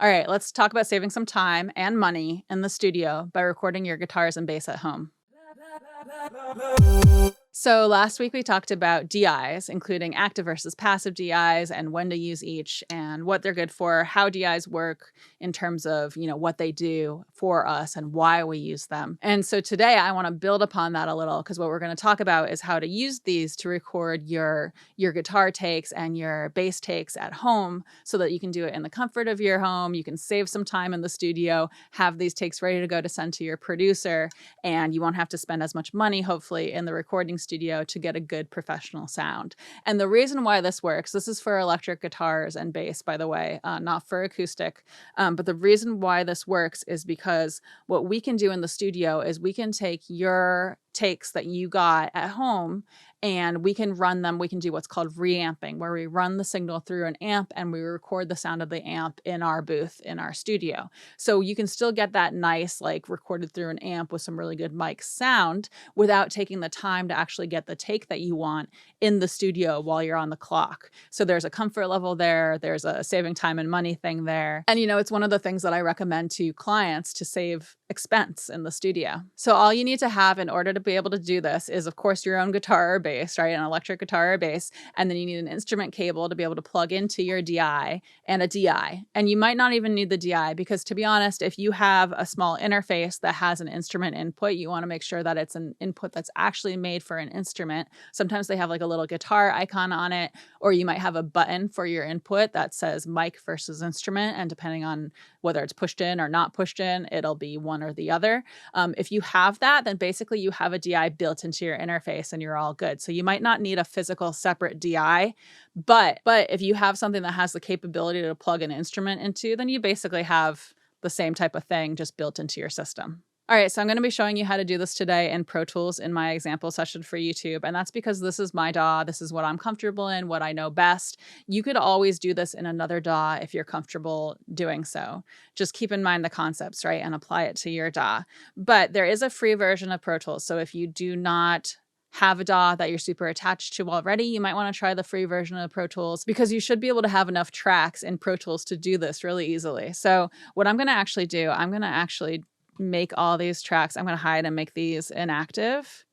All right, let's talk about saving some time and money in the studio by recording your guitars and bass at home. So last week we talked about DIs, including active versus passive DIs and when to use each and what they're good for, how DIs work in terms of, what they do for us and why we use them. And so today I want to build upon that a little because what we're going to talk about is how to use these to record your guitar takes and your bass takes at home so that you can do it in the comfort of your home. You can save some time in the studio, have these takes ready to go to send to your producer, and you won't have to spend as much money, hopefully, in the recording studio to get a good professional sound. And the reason why this works, this is for electric guitars and bass, by the way, not for acoustic. But the reason why this works is because what we can do in the studio is we can take your takes that you got at home and we can run them. We can do what's called reamping, where we run the signal through an amp and we record the sound of the amp in our booth in our studio. So you can still get that nice, like recorded through an amp with some really good mic sound without taking the time to actually get the take that you want in the studio while you're on the clock. So there's a comfort level there. There's a saving time and money thing there. And, it's one of the things that I recommend to clients to save expense in the studio. So all you need to have in order to be able to do this is, of course, your own guitar or bass, right? An electric guitar or bass. And then you need an instrument cable to be able to plug into your DI and a DI. And you might not even need the DI because, to be honest, if you have a small interface that has an instrument input, you want to make sure that it's an input that's actually made for an instrument. Sometimes they have like a little guitar icon on it, or you might have a button for your input that says mic versus instrument. And depending on whether it's pushed in or not pushed in, it'll be one or the other. If you have that, then basically you have a DI built into your interface and you're all good. So you might not need a physical separate DI, but if you have something that has the capability to plug an instrument into, then you basically have the same type of thing just built into your system. All right, so I'm going to be showing you how to do this today in Pro Tools in my example session for YouTube. And that's because this is my DAW. This is what I'm comfortable in, what I know best. You could always do this in another DAW if you're comfortable doing so. Just keep in mind the concepts, right? And apply it to your DAW. But there is a free version of Pro Tools. So if you do not have a DAW that you're super attached to already, you might want to try the free version of Pro Tools because you should be able to have enough tracks in Pro Tools to do this really easily. So what I'm going to actually do, I'm going to actually make all these tracks. I'm going to hide and make these inactive.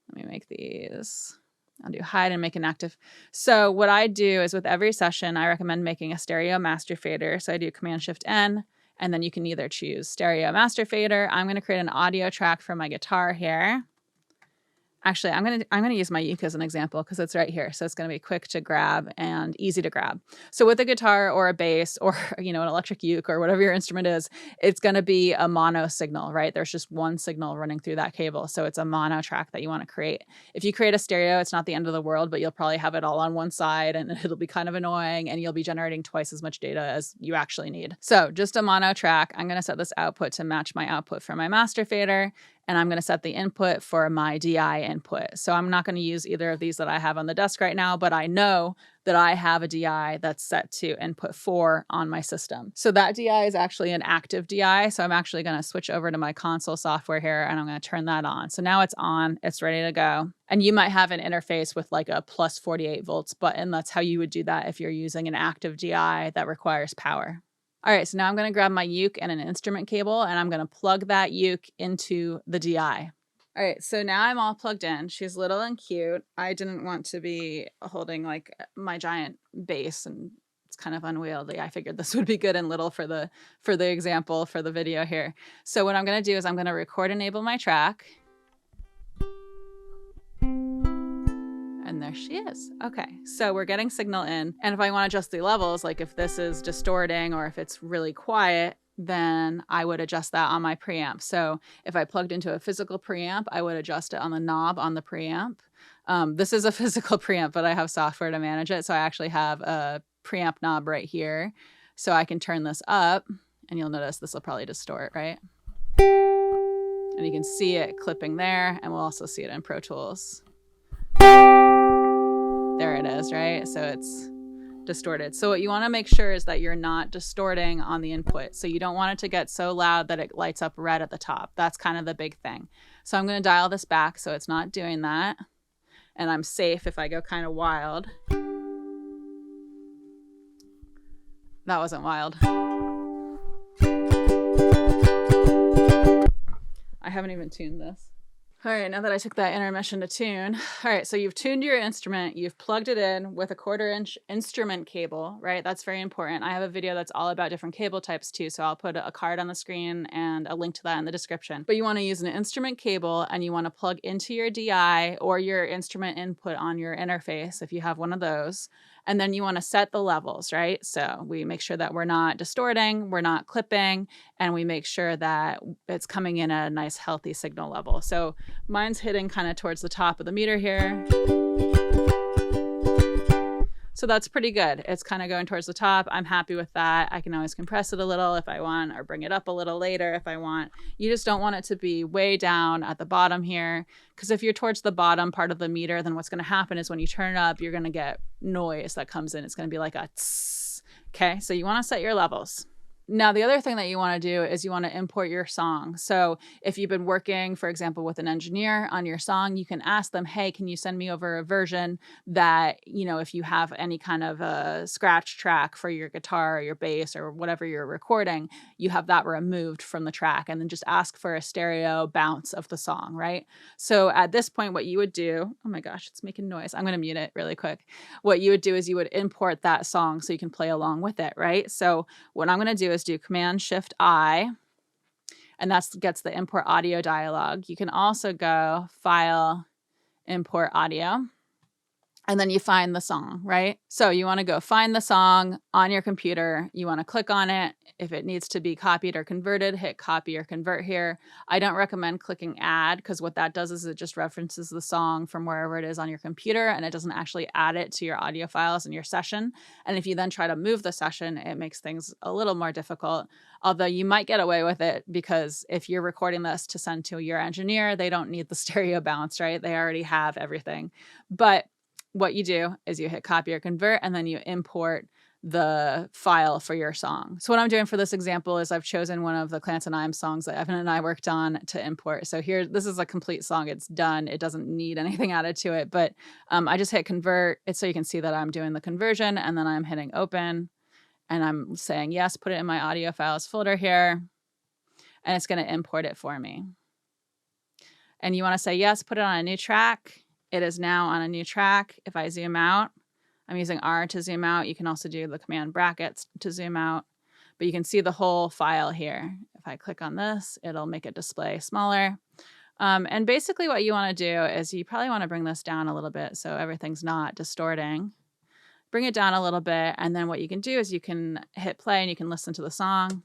Let me make these. I'll do hide and make inactive. So what I do is with every session, I recommend making a stereo master fader. So I do Command-Shift-N, and then you can either choose stereo master fader. I'm going to create an audio track for my guitar here. Actually, I'm gonna use my uke as an example because it's right here. So it's gonna be quick to grab and easy to grab. So with a guitar or a bass or an electric uke or whatever your instrument is, it's gonna be a mono signal, right? There's just one signal running through that cable. So it's a mono track that you want to create. If you create a stereo, it's not the end of the world, but you'll probably have it all on one side and it'll be kind of annoying and you'll be generating twice as much data as you actually need. So just a mono track. I'm gonna set this output to match my output for my master fader. And I'm going to set the input for my DI input. So I'm not going to use either of these that I have on the desk right now, but I know that I have a DI that's set to input 4 on my system. So that DI is actually an active DI. So I'm actually going to switch over to my console software here and I'm going to turn that on. So now it's on, it's ready to go. And you might have an interface with like a plus 48 volts button. That's how you would do that if you're using an active DI that requires power. All right, so now I'm going to grab my uke and an instrument cable, and I'm going to plug that uke into the DI. All right, so now I'm all plugged in. She's little and cute. I didn't want to be holding like my giant bass, and it's kind of unwieldy. I figured this would be good and little for the example for the video here. So what I'm going to do is I'm going to record enable my track. And there she is. Okay, so we're getting signal in. And if I want to adjust the levels, like if this is distorting or if it's really quiet, then I would adjust that on my preamp. So if I plugged into a physical preamp, I would adjust it on the knob on the preamp. This is a physical preamp, but I have software to manage it. So I actually have a preamp knob right here. So I can turn this up and you'll notice this will probably distort, right? And you can see it clipping there, and we'll also see it in Pro Tools. There it is, right? So it's distorted. So what you want to make sure is that you're not distorting on the input. So you don't want it to get so loud that it lights up red at the top. That's kind of the big thing. So I'm going to dial this back so it's not doing that. And I'm safe if I go kind of wild. That wasn't wild. haven't even tuned this. All right, now that I took that intermission to tune. All right, so you've tuned your instrument, you've plugged it in with a 1/4-inch instrument cable, right? That's very important. I have a video that's all about different cable types too, so I'll put a card on the screen and a link to that in the description. But you want to use an instrument cable and you want to plug into your DI or your instrument input on your interface if you have one of those. And then you want to set the levels, right? So we make sure that we're not distorting, we're not clipping, and we make sure that it's coming in at a nice healthy signal level. So mine's hitting kind of towards the top of the meter here. So that's pretty good. It's kind of going towards the top. I'm happy with that. I can always compress it a little if I want, or bring it up a little later if I want. You just don't want it to be way down at the bottom here, because if you're towards the bottom part of the meter, then what's going to happen is when you turn it up, you're going to get noise that comes in. It's going to be like a tss. Okay, so you want to set your levels. Now, the other thing that you want to do is you want to import your song. So if you've been working, for example, with an engineer on your song, you can ask them, hey, can you send me over a version that, you know, if you have any kind of a scratch track for your guitar or your bass or whatever you're recording, you have that removed from the track, and then just ask for a stereo bounce of the song, right? So at this point, what you would do, oh my gosh, it's making noise. I'm going to mute it really quick. What you would do is you would import that song so you can play along with it, right? So what I'm going to do is do Command-Shift-I, and that gets the import audio dialog. You can also go File, Import Audio, and then you find the song, right? So you want to go find the song on your computer. You want to click on it. If it needs to be copied or converted, hit copy or convert here. I don't recommend clicking add, because what that does is it just references the song from wherever it is on your computer, and it doesn't actually add it to your audio files in your session. And if you then try to move the session, it makes things a little more difficult. Although you might get away with it, because if you're recording this to send to your engineer, they don't need the stereo bounce, right? They already have everything. But what you do is you hit copy or convert, and then you import the file for your song. So what I'm doing for this example is I've chosen one of the Clanton Imes songs that Evan and I worked on to import. So here, this is a complete song. It's done. It doesn't need anything added to it, but I just hit convert. It's so you can see that I'm doing the conversion, and then I'm hitting open, and I'm saying, yes, put it in my audio files folder here, and it's going to import it for me. And you want to say, yes, put it on a new track. It is now on a new track. If I zoom out, I'm using R to zoom out. You can also do the command brackets to zoom out, but you can see the whole file here. If I click on this, it'll make it display smaller. And basically what you want to do is you probably want to bring this down a little bit so everything's not distorting. Bring it down a little bit, and then what you can do is you can hit play and you can listen to the song.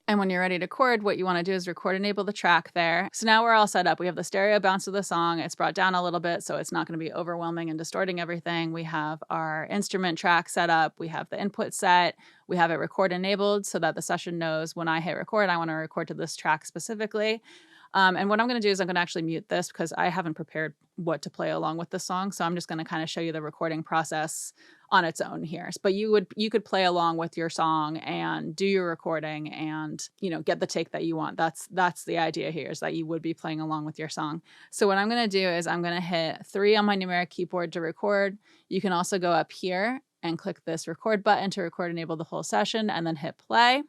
And when you're ready to record, what you want to do is record enable the track there. So now we're all set up. We have the stereo bounce of the song. It's brought down a little bit, so it's not going to be overwhelming and distorting everything. We have our instrument track set up. We have the input set. We have it record enabled so that the session knows when I hit record, I want to record to this track specifically. And what I'm going to do is I'm going to actually mute this because I haven't prepared what to play along with the song. So I'm just going to kind of show you the recording process on its own here. But you could play along with your song and do your recording and, you know, get the take that you want. That's the idea here, is that you would be playing along with your song. So what I'm going to do is I'm going to hit 3 on my numeric keyboard to record. You can also go up here and click this record button to record enable the whole session, and then hit play.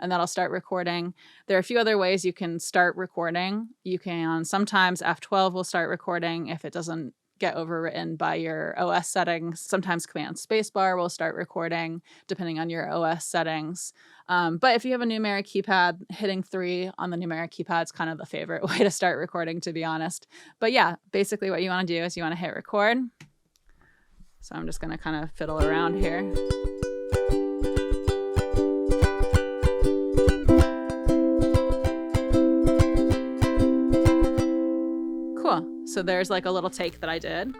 And that'll start recording. There are a few other ways you can start recording. You can, sometimes F12 will start recording if it doesn't get overwritten by your OS settings. Sometimes Command Spacebar will start recording depending on your OS settings. But if you have a numeric keypad, hitting 3 on the numeric keypad is kind of the favorite way to start recording, to be honest. But yeah, basically what you want to do is you want to hit record. So I'm just going to kind of fiddle around here. So there's like a little take that I did.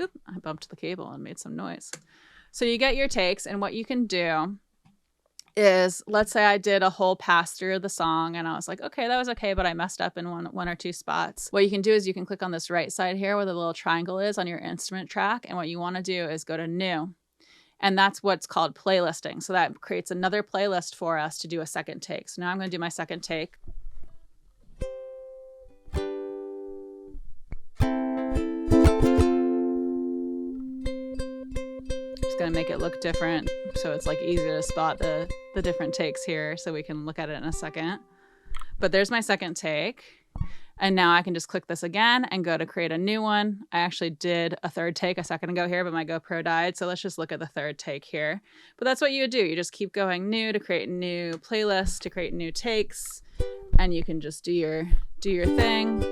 Oop, I bumped the cable and made some noise. So you get your takes, and what you can do is, let's say I did a whole pass through of the song and I was like, okay, that was okay, but I messed up in one or two spots. What you can do is you can click on this right side here where the little triangle is on your instrument track, and what you want to do is go to new. And that's what's called playlisting. So that creates another playlist for us to do a second take. So now I'm going to do my second take. Going to make it look different so it's like easier to spot the different takes here, so we can look at it in a second. But there's my second take. And now I can just click this again and go to create a new one. I actually did a third take a second ago here, but my GoPro died. So let's just look at the third take here. But that's what you would do. You just keep going new to create new playlists, to create new takes. And you can just do your thing,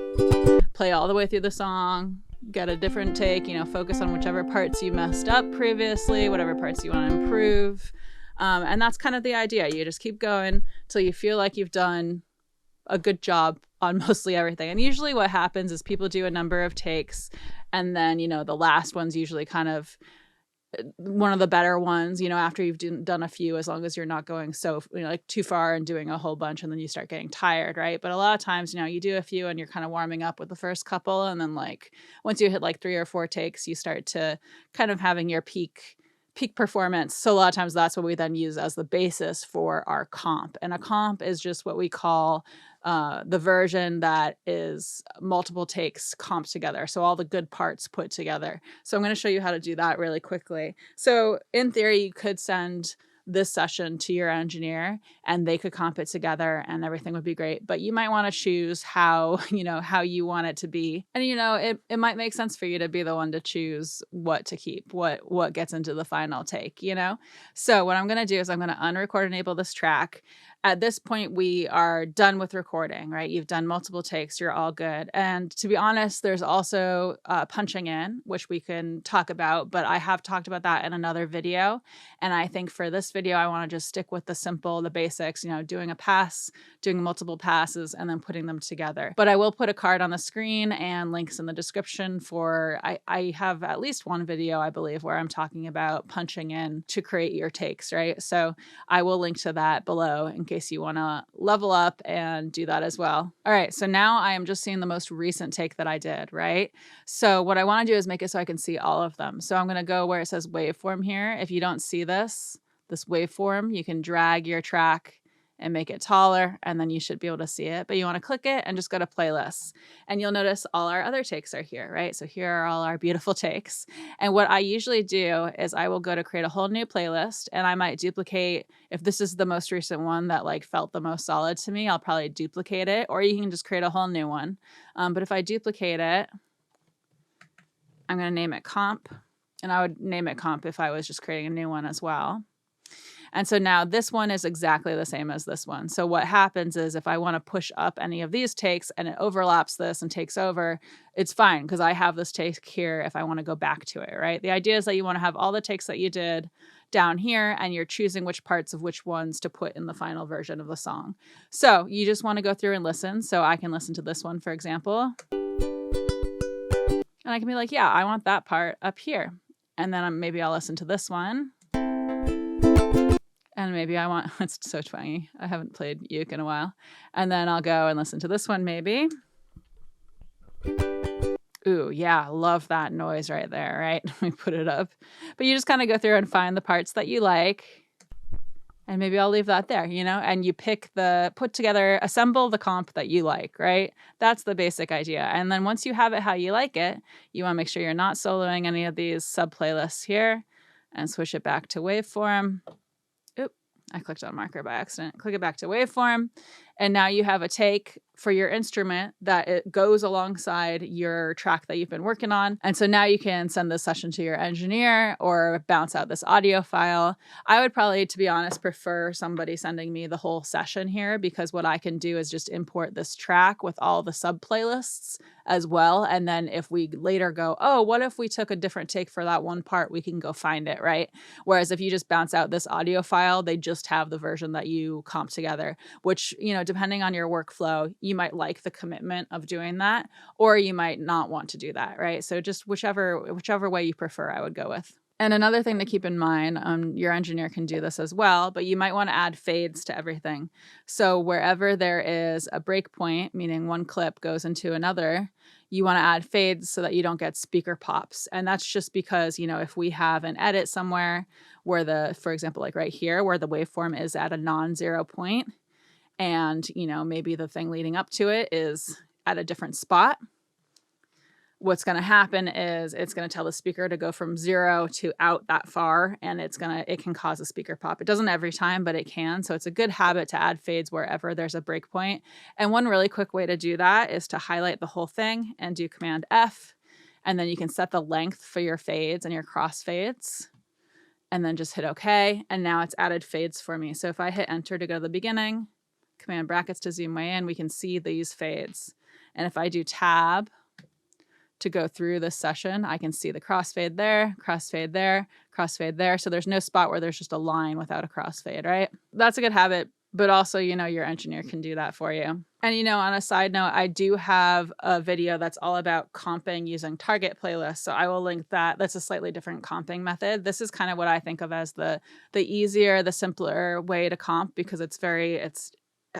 play all the way through the song, get a different take, focus on whichever parts you messed up previously, whatever parts you want to improve. And that's kind of the idea. You just keep going till you feel like you've done a good job on mostly everything. And usually what happens is people do a number of takes, and then, the last one's usually kind of one of the better ones, after you've done a few, as long as you're not going so like too far and doing a whole bunch and then you start getting tired, right? But a lot of times, you do a few and you're kind of warming up with the first couple, and then like once you hit like 3 or 4 takes, you start to kind of having your peak performance. So a lot of times that's what we then use as the basis for our comp. And a comp is just what we call the version that is multiple takes comped together. So all the good parts put together. So I'm going to show you how to do that really quickly. So in theory, you could send this session to your engineer and they could comp it together and everything would be great. But you might want to choose how you want it to be. And, it might make sense for you to be the one to choose what to keep, what gets into the final take, So what I'm going to do is I'm going to unrecord enable this track. At this point, we are done with recording, right? You've done multiple takes. You're all good. And to be honest, there's also punching in, which we can talk about, but I have talked about that in another video. And I think for this video, I want to just stick with the basics, doing a pass, doing multiple passes, and then putting them together. But I will put a card on the screen and links in the description for, I have at least one video, I believe, where I'm talking about punching in to create your takes, right? So I will link to that below in case you want to level up and do that as well. All right, so now I am just seeing the most recent take that I did, right? So what I want to do is make it so I can see all of them. So I'm going to go where it says waveform here. If you don't see this waveform, you can drag your track and make it taller, and then you should be able to see it. But you want to click it and just go to playlists. And you'll notice all our other takes are here, right? So here are all our beautiful takes. And what I usually do is I will go to create a whole new playlist, and I might duplicate, if this is the most recent one that like felt the most solid to me, I'll probably duplicate it, or you can just create a whole new one. But if I duplicate it, I'm going to name it comp, and I would name it comp if I was just creating a new one as well. And so now this one is exactly the same as this one. So what happens is if I want to push up any of these takes and it overlaps this and takes over, it's fine because I have this take here if I want to go back to it, right? The idea is that you want to have all the takes that you did down here and you're choosing which parts of which ones to put in the final version of the song. So you just want to go through and listen. So I can listen to this one, for example. And I can be like, yeah, I want that part up here. And then maybe I'll listen to this one. And maybe I want, it's so funny, I haven't played uke in a while. And then I'll go and listen to this one maybe. Ooh, yeah, love that noise right there, right? Let me put it up. But you just kind of go through and find the parts that you like. And maybe I'll leave that there, and you put together, assemble the comp that you like, right? That's the basic idea. And then once you have it how you like it, you want to make sure you're not soloing any of these sub playlists here and switch it back to waveform. I clicked on marker by accident. Click it back to waveform. And now you have a take for your instrument that it goes alongside your track that you've been working on. And so now you can send this session to your engineer or bounce out this audio file. I would probably, to be honest, prefer somebody sending me the whole session here because what I can do is just import this track with all the sub playlists as well. And then if we later go, oh, what if we took a different take for that one part? We can go find it, right? Whereas if you just bounce out this audio file, they just have the version that you comp together, which, depending on your workflow, you might like the commitment of doing that, or you might not want to do that, right? So just whichever way you prefer, I would go with. And another thing to keep in mind, your engineer can do this as well, but you might want to add fades to everything. So wherever there is a breakpoint, meaning one clip goes into another, you want to add fades so that you don't get speaker pops. And that's just because, if we have an edit somewhere where for example, like right here, where the waveform is at a non-zero point, and, maybe the thing leading up to it is at a different spot, what's going to happen is it's going to tell the speaker to go from 0 to out that far, and it can cause a speaker pop. It doesn't every time, but it can. So it's a good habit to add fades wherever there's a breakpoint. And one really quick way to do that is to highlight the whole thing and do Command F, and then you can set the length for your fades and your crossfades, and then just hit OK. And now it's added fades for me. So if I hit Enter to go to the beginning, Command brackets to zoom way in, we can see these fades. And if I do Tab to go through this session, I can see the crossfade there, crossfade there, crossfade there. So there's no spot where there's just a line without a crossfade, right? That's a good habit, but also, your engineer can do that for you. And, on a side note, I do have a video that's all about comping using target playlists. So I will link that. That's a slightly different comping method. This is kind of what I think of as the easier, the simpler way to comp, because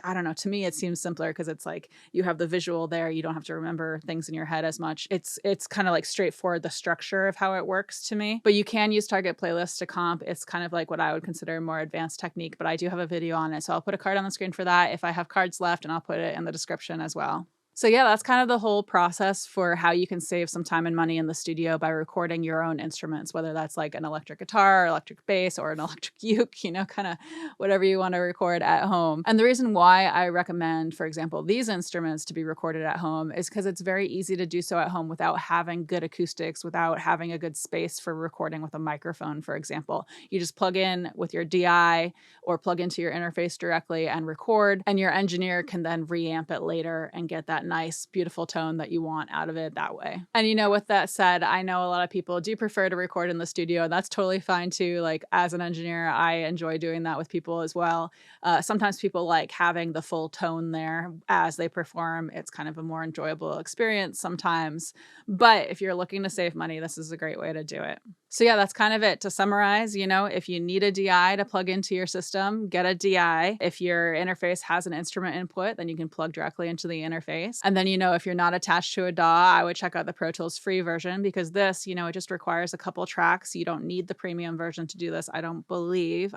I don't know, to me it seems simpler because it's like you have the visual there, you don't have to remember things in your head as much. It's kind of like straightforward, the structure of how it works to me. But you can use target playlists to comp. It's kind of like what I would consider a more advanced technique, but I do have a video on it. So I'll put a card on the screen for that if I have cards left, and I'll put it in the description as well. So yeah, that's kind of the whole process for how you can save some time and money in the studio by recording your own instruments, whether that's like an electric guitar, electric bass, or an electric uke, kind of whatever you want to record at home. And the reason why I recommend, for example, these instruments to be recorded at home is because it's very easy to do so at home without having good acoustics, without having a good space for recording with a microphone, for example. You just plug in with your DI or plug into your interface directly and record, and your engineer can then reamp it later and get that nice, beautiful tone that you want out of it that way. And with that said, I know a lot of people do prefer to record in the studio, and that's totally fine too. Like, as an engineer, I enjoy doing that with people as well. Sometimes people like having the full tone there as they perform. It's kind of a more enjoyable experience sometimes. But if you're looking to save money, this is a great way to do it. So yeah, that's kind of it. To summarize, if you need a DI to plug into your system, get a DI. If your interface has an instrument input, then you can plug directly into the interface. And then, if you're not attached to a DAW, I would check out the Pro Tools free version, because this, it just requires a couple tracks. You don't need the premium version to do this. I believe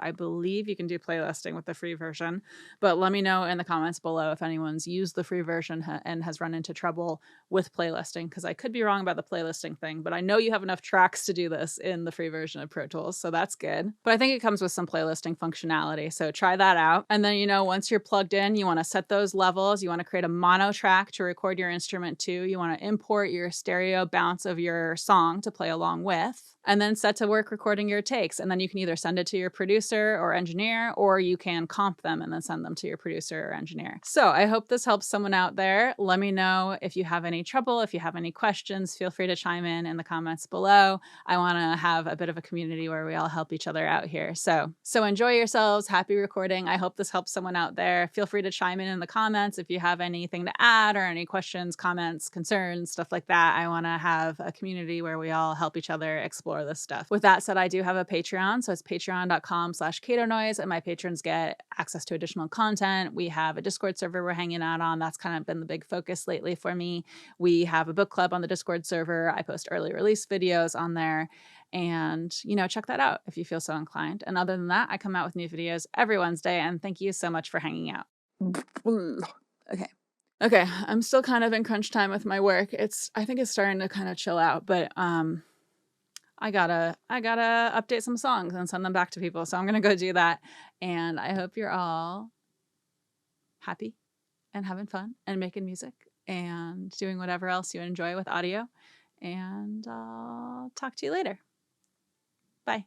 you can do playlisting with the free version, but let me know in the comments below if anyone's used the free version and has run into trouble with playlisting, because I could be wrong about the playlisting thing, but I know you have enough tracks to do this in the free version of Pro Tools, so that's good. But I think it comes with some playlisting functionality, so try that out. And then, once you're plugged in, you want to set those levels. You want to create a mono track to record your instrument to. You want to import your stereo bounce of your song to play along with, and then set to work recording your takes. And then you can either send it to your producer or engineer, or you can comp them and then send them to your producer or engineer. So I hope this helps someone out there. Let me know if you have any trouble, if you have any questions. Feel free to chime in the comments below. I want to have a bit of a community where we all help each other out here. So enjoy yourselves. Happy recording. I hope this helps someone out there. Feel free to chime in the comments if you have anything to add or any questions, comments, concerns, stuff like that. I want to have a community where we all help each other explore this stuff. With that said, I do have a Patreon. So it's patreon.com/CatoNoise, and my patrons get access to additional content. We have a Discord server we're hanging out on. That's kind of been the big focus lately for me. We have a book club on the Discord server. I post early release videos on there. And, check that out if you feel so inclined. And other than that, I come out with new videos every Wednesday. And thank you so much for hanging out. Okay. I'm still kind of in crunch time with my work. I think it's starting to kind of chill out, but I gotta update some songs and send them back to people. So I'm gonna go do that. And I hope you're all happy and having fun and making music and doing whatever else you enjoy with audio. And I'll talk to you later. Bye.